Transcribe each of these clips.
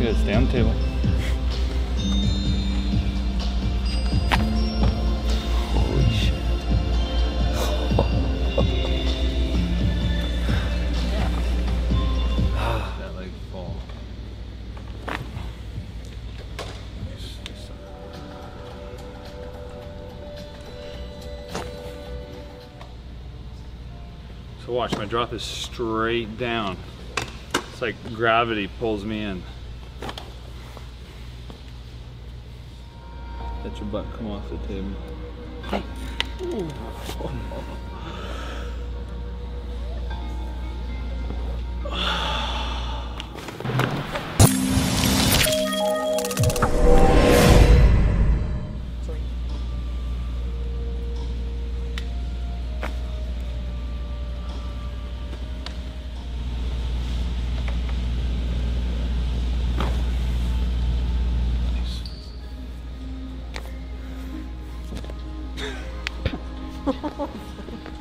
good. Stay on the table. Holy shit. That leg fall. So watch, my drop is straight down. It's like gravity pulls me in. Let your butt come off the table. Hey.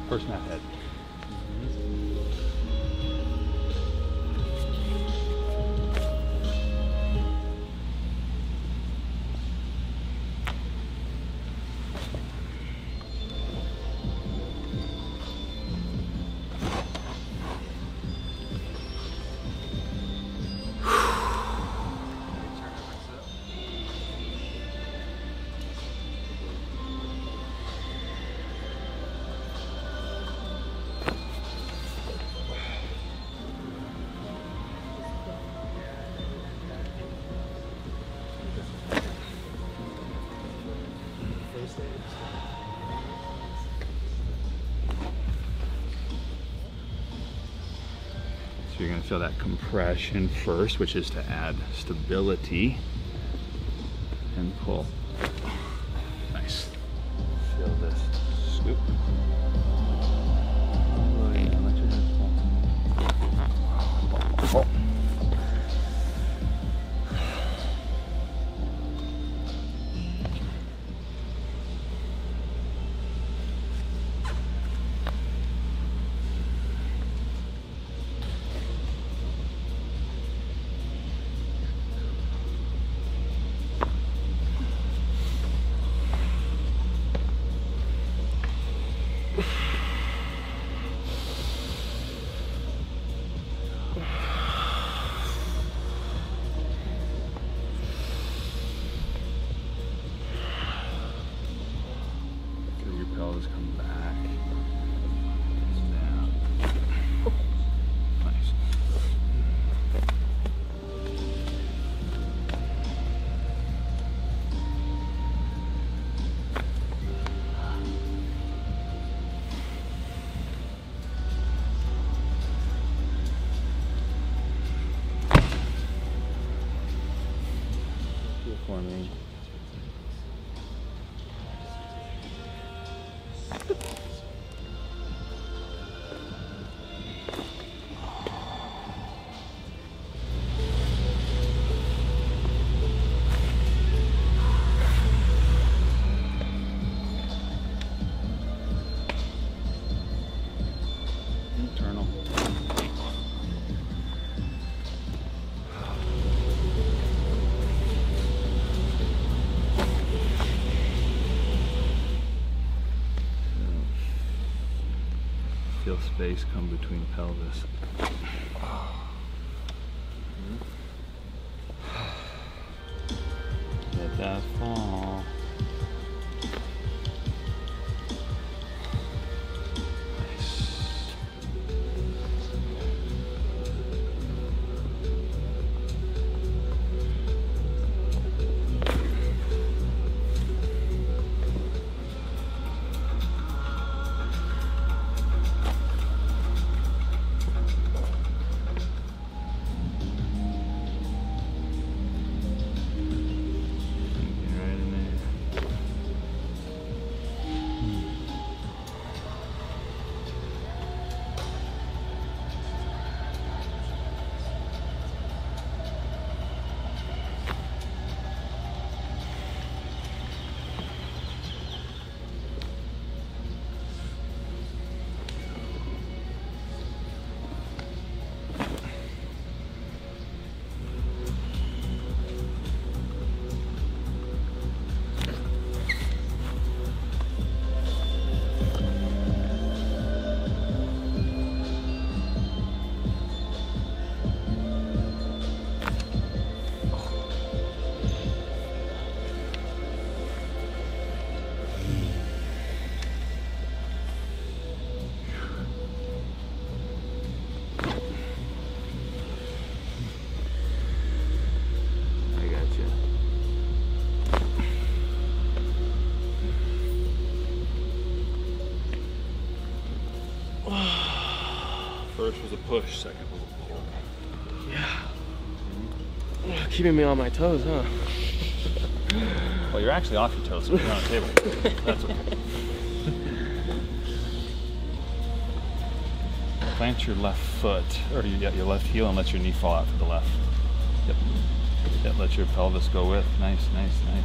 First mat head. So you're going to feel that compression first, which is to add stability, and pull. Nice. Feel this scoop. Oh yeah, let your head pull. Come back. Down. Nice. Feel for me. Internal. Feel space come between pelvis. Let that fall. First was a push, second was a pull. Yeah. Keeping me on my toes, huh? Well, you're actually off your toes, so you're on a table. That's okay. Plant your left foot, or your left heel, and let your knee fall out to the left. Yep. Yep, let your pelvis go with. Nice, nice, nice.